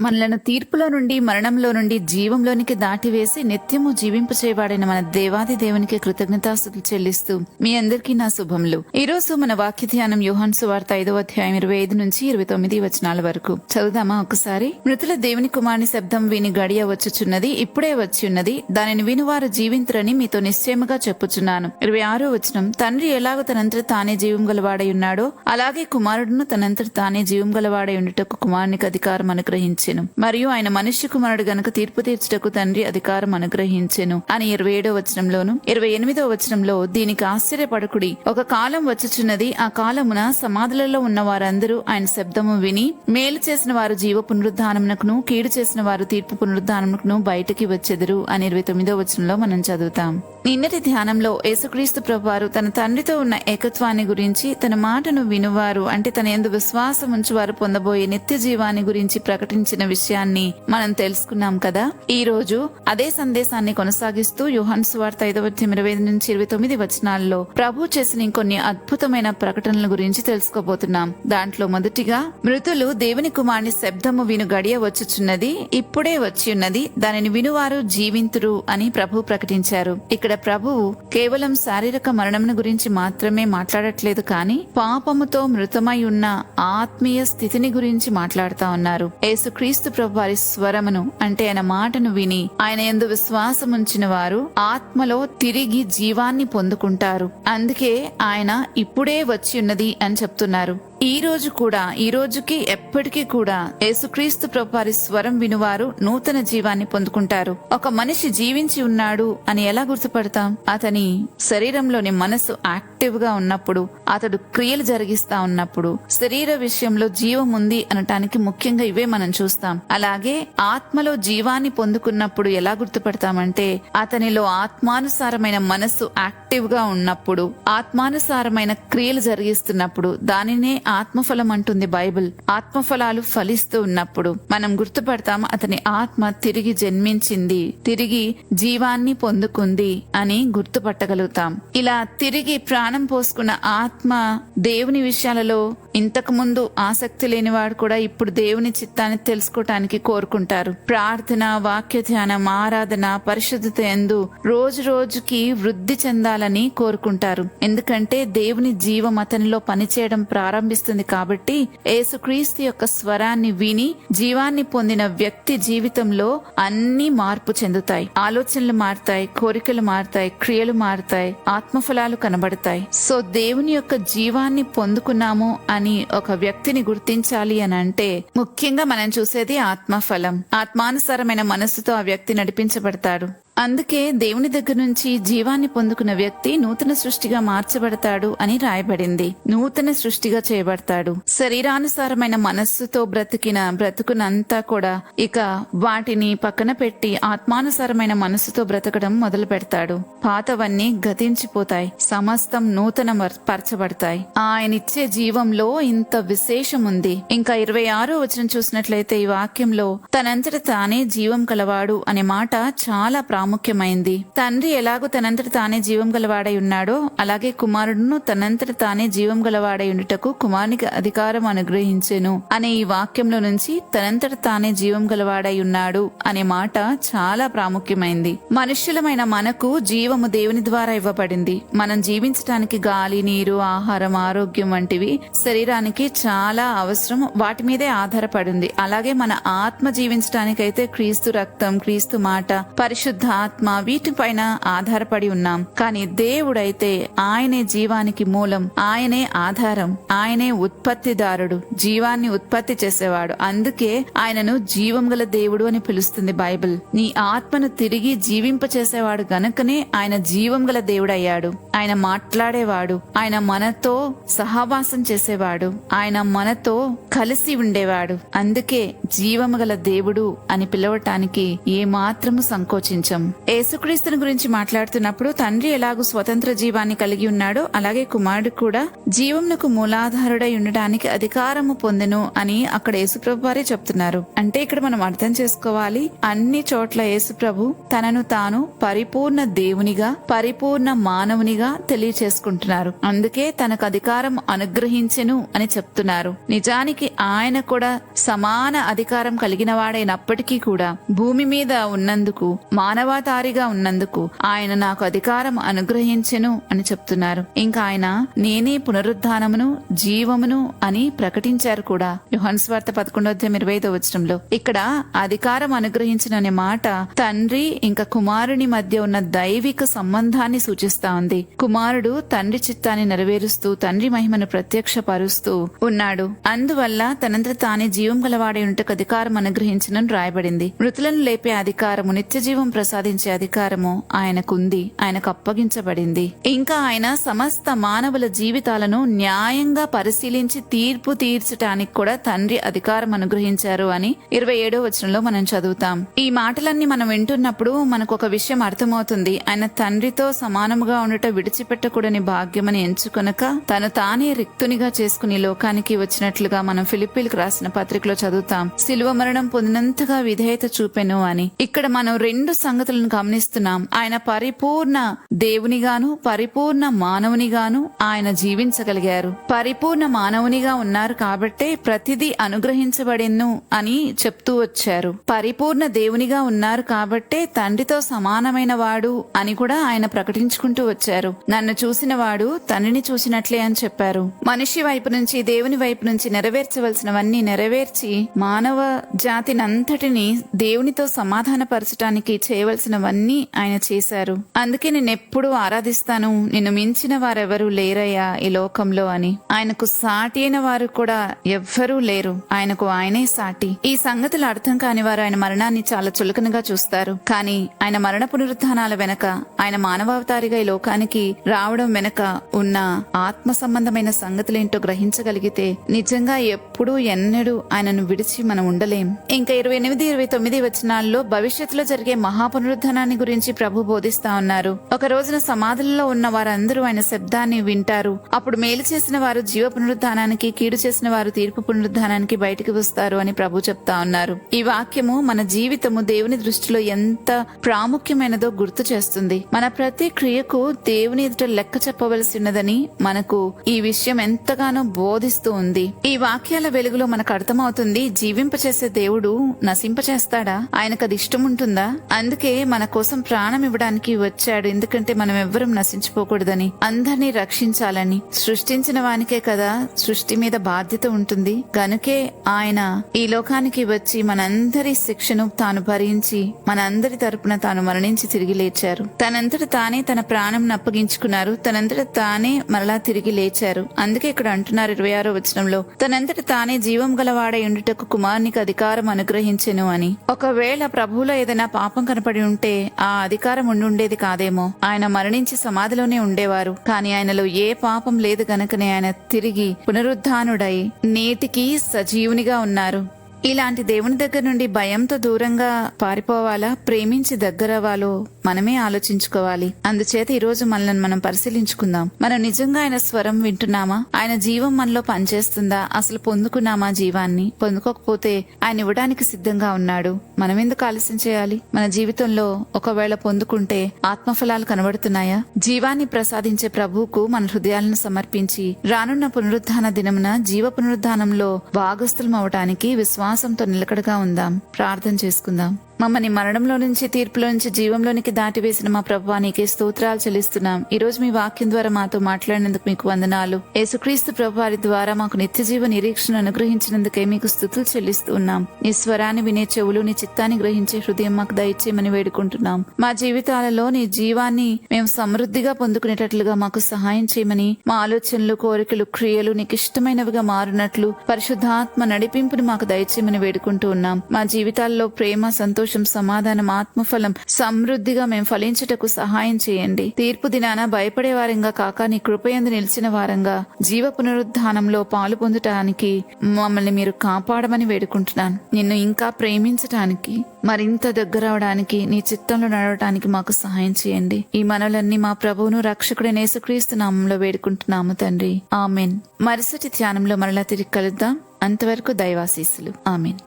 మనలను తీర్పులో నుండి మరణంలో నుండి జీవంలోనికి దాటివేసి నిత్యము జీవింప చేయబడిన మన దేవాది దేవునికి కృతజ్ఞతాస్తుతులు చెల్లిస్తూ మీ అందరికీ నా శుభములు. ఈ రోజు మన వాక్య ధ్యానం యోహాను సువార్త 5వ అధ్యాయం 25 నుంచి 29 వచనాల వరకు చదువుదామా ఒకసారి. మృతుల దేవుని కుమారుని శబ్దం విని గడియ వచ్చుచున్నది, ఇప్పుడే వచ్చి ఉన్నది, దానిని వినువారు జీవింతురని మీతో నిశ్చయముగా చెప్పుచున్నాను. 26వ వచనం, తండ్రి ఎలాగో తనంతట తానే జీవం గలవాడై ఉన్నాడో అలాగే కుమారుడును తనంతట తానే జీవం గలవాడై ఉండుటకు కుమారునికి అధికారం అనుగ్రహించెను. మరియు ఆయన మనుష్య కుమారుడు గనుక తీర్పు తీర్చుటకు తండ్రి అధికారం అనుగ్రహించెను అని 27వ వచనంలోను 28వ వచనంలో, దీనికి ఆశ్చర్యపడకుడి, ఒక కాలం వచ్చుచున్నది, ఆ కాలమున సమాధులలో ఉన్న వారందరూ ఆయన శబ్దము విని మేలు చేసిన వారు జీవ పునరుద్ధానమునకును కీడు చేసిన వారు తీర్పు పునరుద్ధానమునకును బయటికి వచ్చెదరు అని 29వ వచనంలో మనం చదువుతాం. నిన్నటి ధ్యానంలో యేసుక్రీస్తు ప్రభువారు తన తండ్రితో ఉన్న ఏకత్వాన్ని గురించి, తన మాటను వినువారు అంటే తన యందు విశ్వాసం ఉంచువారు పొందబోయే నిత్య జీవాన్ని గురించి ప్రకటించిన విషయాన్ని మనం తెలుసుకున్నాం కదా. ఈ రోజు అదే సందేశాన్ని కొనసాగిస్తూ యోహాను సువార్త 5వ అధ్యాయం 25 నుంచి 29 వచనాల్లో ప్రభు చేసిన ఇంకొన్ని అద్భుతమైన ప్రకటనల గురించి తెలుసుకోబోతున్నాం. దాంట్లో మొదటిగా, మృతులు దేవుని కుమారుని శబ్దము విను గడియ వచ్చుచున్నది, ఇప్పుడే వచ్చి ఉన్నది, దానిని వినువారు జీవింతురు అని ప్రభు ప్రకటించారు. ఇక్కడ ప్రభువు కేవలం శారీరక మరణమును గురించి మాత్రమే మాట్లాడట్లేదు, కానీ పాపముతో మృతమై ఉన్న ఆత్మీయ స్థితిని గురించి మాట్లాడుతా ఉన్నారు. యేసుక్రీస్తు ప్రభు వారి స్వరమును అంటే ఆయన మాటను విని ఆయన యందు విశ్వాసం ఉంచిన వారు ఆత్మలో తిరిగి జీవాన్ని పొందుకుంటారు. అందుకే ఆయన ఇప్పుడే వచ్చి ఉన్నది అని చెప్తున్నారు. ఈ రోజు కూడా, ఈ రోజుకి ఎప్పటికీ కూడా యేసుక్రీస్తు ప్రభు వారి స్వరం వినువారు నూతన జీవాన్ని పొందుకుంటారు. ఒక మనిషి జీవించి ఉన్నాడు అని ఎలా గుర్తుపడతాం? అతని శరీరంలోని మనసు యాక్టివ్ గా ఉన్నప్పుడు, అతడు క్రియలు జరిగిస్తా ఉన్నప్పుడు, శరీర విషయంలో జీవం ఉంది అనటానికి ముఖ్యంగా ఇవే మనం చూస్తాం. అలాగే ఆత్మలో జీవాన్ని పొందుకున్నప్పుడు ఎలా గుర్తుపడతామంటే, అతనిలో ఆత్మానుసారమైన మనసు యాక్టివ్ గా ఉన్నప్పుడు, ఆత్మానుసారమైన క్రియలు జరిగిస్తున్నప్పుడు, దానినే ఆత్మఫలం అంటుంది బైబిల్. ఆత్మఫలాలు ఫలిస్తూ ఉన్నప్పుడు మనం గుర్తుపడతాం అతని ఆత్మ తిరిగి జన్మించింది, తిరిగి జీవాన్ని పొందుకుంది అని గుర్తుపట్టగలుగుతాం. ఇలా తిరిగి ప్రాణం పోసుకున్న ఆత్మ దేవుని విషయాలలో ఇంతకు ముందు ఆసక్తి లేనివాడు కూడా ఇప్పుడు దేవుని చిత్తాన్ని తెలుసుకోవటానికి కోరుకుంటారు. ప్రార్థన, వాక్య ధ్యానం, ఆరాధన, పరిశుద్ధత యందు రోజు రోజుకి వృద్ధి చెందాలని కోరుకుంటారు. ఎందుకంటే దేవుని జీవం అతనిలో పనిచేయడం ప్రారంభిస్తుంది కాబట్టి. యేసుక్రీస్తు యొక్క స్వరాన్ని విని జీవాన్ని పొందిన వ్యక్తి జీవితంలో అన్ని మార్పు చెందుతాయి. ఆలోచనలు మారుతాయి, కోరికలు మారుతాయి, క్రియలు మారుతాయి, ఆత్మఫలాలు కనబడతాయి. సో దేవుని యొక్క జీవాన్ని పొందుకున్నాము అని ఒక వ్యక్తిని గుర్తించాలి అని అంటే ముఖ్యంగా మనం చూసేది ఆత్మఫలం. ఆత్మానుసారమైన మనస్సుతో ఆ వ్యక్తి నడిపించబడతాడు. అందుకే దేవుని దగ్గర నుంచి జీవాన్ని పొందుకున్న వ్యక్తి నూతన సృష్టిగా మార్చబడతాడు అని రాయబడింది. నూతన సృష్టిగా చేయబడతాడు. శరీరానుసారమైన మనస్సుతో బ్రతుకునంతా కూడా ఇక వాటిని పక్కన పెట్టి ఆత్మానుసారమైన మనస్సుతో బ్రతకడం మొదలు పెడతాడు. పాతవన్నీ గతించిపోతాయి, సమస్తం నూతన పరచబడతాయి. ఆయనిచ్చే జీవంలో ఇంత విశేషం ఉంది. ఇంకా 26వ వచనం చూసినట్లయితే ఈ వాక్యంలో తనంతట తానే జీవం కలవాడు అనే మాట చాలా ప్రాముఖ్యమైంది. తండ్రి ఎలాగో తనంతట తానే జీవం గలవాడై ఉన్నాడో అలాగే కుమారుడును తనంతట తానే జీవం గలవాడై ఉండుటకు కుమారునికి అధికారం అనుగ్రహించెను అనే ఈ వాక్యంలో నుంచి తనంతట తానే జీవం గలవాడై ఉన్నాడు అనే మాట చాలా ప్రాముఖ్యమైంది. మనుష్యులమైన మనకు జీవము దేవుని ద్వారా ఇవ్వబడింది. మనం జీవించటానికి గాలి, నీరు, ఆహారం, ఆరోగ్యం వంటివి శరీరానికి చాలా అవసరం. వాటి మీదే ఆధారపడింది. అలాగే మన ఆత్మ జీవించటానికైతే క్రీస్తు రక్తం, క్రీస్తు మాట, పరిశుద్ధ ఆత్మ వీటిపైన ఆధారపడి ఉన్నాం. కానీ దేవుడైతే ఆయనే జీవానికి మూలం, ఆయనే ఆధారం, ఆయనే ఉత్పత్తిదారుడు, జీవాన్ని ఉత్పత్తి చేసేవాడు. అందుకే ఆయనను జీవం గల దేవుడు అని పిలుస్తుంది బైబిల్. నీ ఆత్మను తిరిగి జీవింప చేసేవాడు గనుకనే ఆయన జీవం గల దేవుడయ్యాడు. ఆయన మాట్లాడేవాడు, ఆయన మనతో సహవాసం చేసేవాడు, ఆయన మనతో కలిసి ఉండేవాడు. అందుకే జీవము గల దేవుడు అని పిలవటానికి ఏ మాత్రము సంకోచించం. యేసుక్రీస్తుని గురించి మాట్లాడుతున్నప్పుడు తండ్రి ఎలాగూ స్వతంత్ర జీవాన్ని కలిగి ఉన్నాడో అలాగే కుమారుడు కూడా జీవమునకు మూలాధారుడై ఉండడానికి అధికారము పొందెను అని అక్కడ యేసుప్రభు వారే చెప్తున్నారు. అంటే ఇక్కడ మనం అర్థం చేసుకోవాలి, అన్ని చోట్ల యేసుప్రభు తనను తాను పరిపూర్ణ దేవునిగా పరిపూర్ణ మానవునిగా తెలియచేసుకుంటున్నారు. అందుకే తనకు అధికారం అనుగ్రహించెను అని చెప్తున్నారు. నిజానికి ఆయన కూడా సమాన అధికారం కలిగిన వాడైనప్పటికీ కూడా భూమి మీద ఉన్నందుకు, మానవతారిగా ఉన్నందుకు ఆయన నాకు అధికారం అనుగ్రహించెను అని చెప్తున్నారు. ఇంకా ఆయన నేనే పునరుద్ధానమును జీవమును అని ప్రకటించారు కూడా యోహాను సువార్త 11:25 ఇక్కడ అధికారం అనుగ్రహించిన అనే మాట తండ్రి ఇంకా కుమారుని మధ్య ఉన్న దైవిక సంబంధాన్ని సూచిస్తా ఉంది. కుమారుడు తండ్రి చిత్తాన్ని నెరవేరుస్తూ తండ్రి మహిమను ప్రత్యక్షపరుస్తూ ఉన్నాడు. అందువల్ల తనంతట తానే జీవం గలవాడై ఉంటకు అధికారం అనుగ్రహించినని రాయబడింది. మృతులను లేపే అధికారము, నిత్య జీవం ప్రసాదించే అధికారము ఆయనకుంది, ఆయనకు అప్పగించబడింది. ఇంకా ఆయన సమస్త మానవుల జీవితాలను న్యాయంగా పరిశీలించి తీర్పు తీర్చటానికి కూడా తండ్రి అధికారం అనుగ్రహించారు అని 27వ వచనంలో మనం చదువుతాం. ఈ మాటలన్నీ మనం వింటున్నప్పుడు మనకు ఒక విషయం అర్థమవుతుంది. ఆయన తండ్రితో సమానముగా ఉండట విడిచిపెట్టకూడని భాగ్యమని ఎంచుకొనక తను తానే రిక్తునిగా చేసుకుని లోకానికి వచ్చినట్లుగా మనం ఫిలిప్పీలకు రాసిన పత్రికలో చదువుతాం. శిలువ మరణం పొందినంతగా విధేయత చూపెను అని. ఇక్కడ మనం 2 సంగతులను గమనిస్తున్నాం. ఆయన పరిపూర్ణ దేవునిగాను పరిపూర్ణ మానవునిగాను ఆయన జీవించగలిగారు. పరిపూర్ణ మానవునిగా ఉన్నారు కాబట్టే ప్రతిదీ అనుగ్రహించబడెను అని చెప్తూ వచ్చారు. పరిపూర్ణ దేవునిగా ఉన్నారు కాబట్టే తండ్రితో సమానమైన వాడు అని కూడా ఆయన ప్రకటించుకుంటూ వచ్చారు. నన్ను చూసిన వాడు తండ్రిని చూసినట్లే అని చెప్పారు. మనిషి వైపు నుంచి దేవుని వైపు నుంచి నెరవేర్చవలసినవన్నీ నెరవేర్చి మానవ జాతినంతటిని దేవునితో సమాధానపరచటానికి చేయవలసినవన్నీ ఆయన చేశారు. అందుకే నేను ఎప్పుడూ ఆరాధిస్తాను, నిన్ను మించిన వారెవరూ లేరయ్యా ఈ లోకంలో అని. ఆయనకు సాటి అయిన వారు కూడా ఎవ్వరూ లేరు, ఆయనకు ఆయనే సాటి. ఈ సంగతులు అర్థం కాని వారు ఆయన మరణాన్ని చాలా చులకనగా చూస్తారు. కానీ ఆయన మరణ పునరుద్ధానాల వెనక, ఆయన మానవావతారిగా ఈ లోకానికి రావడం వెనక ఉన్న ఆత్మ సంబంధమైన సంగతులేంటో గ్రహించగలిగితే నిజంగా ఎప్పుడూ ఎన్నడూ ఆయనను విడిచి మనం ఉండలేం. ఇంకా 28, 29 వచనాల్లో భవిష్యత్తులో జరిగే మహాపునరుద్ధానాన్ని గురించి ప్రభు బోధిస్తా ఉన్నారు. ఒక రోజున సమాధులలో ఉన్న వారందరూ ఆయన శబ్దాన్ని వింటారు. అప్పుడు మేలు చేసిన వారు జీవ పునరుద్ధానానికి, కీడు చేసిన వారు తీర్పు పునరుద్ధానానికి బయటికి వస్తారు అని ప్రభు చెప్తా ఉన్నారు. ఈ వాక్యము మన జీవితము దేవుని దృష్టిలో ఎంత ప్రాముఖ్యమైనదో గుర్తు చేస్తుంది. మన ప్రతి క్రియకు దేవుని ఎదుట లెక్క చెప్పవలసి ఉన్నదని మనకు ఈ విషయం ఎంతగానో బోధిస్తూ ఉంది. ఈ వాక్యాల వెలుగులో మనకు అర్థమవుతుంది, జీవింపచేసే దేవుడు నశింపచేస్తాడా? ఆయనకు అది ఇష్టం ఉంటుందా? అందుకే మన కోసం ప్రాణం ఇవ్వడానికి వచ్చాడు. ఎందుకంటే మనం ఎవ్వరం నశించిపోకూడదని, అందరినీ రక్షించాలని. సృష్టించిన వానికే కదా సృష్టి మీద బాధ్యత ఉంటుంది. గనుకే ఆయన ఈ లోకానికి వచ్చి మనందరి శిక్షను తాను భరించి మనందరి తరపున తాను మరణించి తిరిగి లేచారు. తనంతట తానే తన ప్రాణం అప్పగించుకున్నారు. తనంతట తానే మరలా తిరిగి లేచారు. అందుకే ఇక్కడ అంటున్నారు 26వ వచనంలో, తనంతట తానే జీవం గలవాడై ఉండుటకు కుమారునికి అధికారం అనుగ్రహించెను అని. ఒకవేళ ప్రభువులో ఏదైనా పాపం కనపడి ఉంటే ఆ అధికారం ఉండుండేది కాదేమో. ఆయన మరణించి సమాధిలోనే ఉండేవారు. కానీ ఆయనలో ఏ పాపం లేదు గనుకనే ఆయన తిరిగి పునరుద్ధానుడై నేటికి సజీవునిగా ఉన్నారు. ఇలాంటి దేవుని దగ్గర నుండి భయంతో దూరంగా పారిపోవాలా, ప్రేమించి దగ్గరవ్వాలో మనమే ఆలోచించుకోవాలి. అందుచేత ఈ రోజు మనల్ని మనం పరిశీలించుకుందాం. మనం నిజంగా ఆయన స్వరం వింటున్నామా? ఆయన జీవం మనలో పనిచేస్తుందా? అసలు పొందుకున్నామా జీవాన్ని? పొందుకోకపోతే ఆయన ఇవ్వడానికి సిద్ధంగా ఉన్నాడు. మనం ఎందుకు ఆలస్యం చేయాలి? మన జీవితంలో ఒకవేళ పొందుకుంటే ఆత్మఫలాలు కనబడుతున్నాయా? జీవాన్ని ప్రసాదించే ప్రభువుకు మన హృదయాలను సమర్పించి రానున్న పునరుద్ధాన దినమున జీవ పునరుద్ధానంలో భాగస్థులం అవటానికి విశ్వాసంతో నిలకడగా ఉందాం. ప్రార్థన చేసుకుందాం. మమ్మల్ని మరణంలో నుంచి, తీర్పులో నుంచి జీవంలోనికి దాటివేసిన మా ప్రభువా, నీకే స్తోత్రాలు చెల్లిస్తున్నాం. ఈ రోజు మీ వాక్యం ద్వారా మాతో మాట్లాడినందుకు మీకు వందనాలు. యేసుక్రీస్తు ప్రభువారి ద్వారా మాకు నిత్య జీవ నిరీక్షణ అనుగ్రహించినందుకే మీకు స్తుతులు చెల్లిస్తూ ఉన్నాం. నీ స్వరాన్ని వినే చెవులు, నీ చిత్తాన్ని గ్రహించే హృదయం మాకు దయచేయమని వేడుకుంటున్నాం. మా జీవితాలలో నీ జీవాన్ని మేము సమృద్ధిగా పొందుకునేటట్లుగా మాకు సహాయం చేయమని, మా ఆలోచనలు, కోరికలు, క్రియలు నీకు ఇష్టమైనవిగా మారునట్లు పరిశుద్ధాత్మ నడిపింపుని మాకు దయచేయమని వేడుకుంటూ ఉన్నాం. మా జీవితాల్లో ప్రేమ, సంతోషం, సంతోషం, సమాధానం, ఆత్మఫలం సమృద్ధిగా మేము ఫలించుటకు సహాయం చేయండి. తీర్పు దినాన భయపడే వారంగా కాక నీ కృపయందు నిలిచిన వారంగా జీవ పునరుద్ధానంలో పాలు పొందటానికి మమ్మల్ని మీరు కాపాడమని వేడుకుంటున్నాను. నిన్ను ఇంకా ప్రేమించటానికి, మరింత దగ్గరవడానికి, నీ చిత్తంలో నడవటానికి మాకు సహాయం చేయండి. ఈ మనలన్నీ మా ప్రభువును రక్షకుడైన యేసుక్రీస్తు నామంలో వేడుకుంటున్నాము తండ్రి. ఆమెన్. మరుసటి ధ్యానంలో మరలా తిరిగి కలుద్దాం. అంతవరకు దైవాశీస్సులు. ఆమెన్.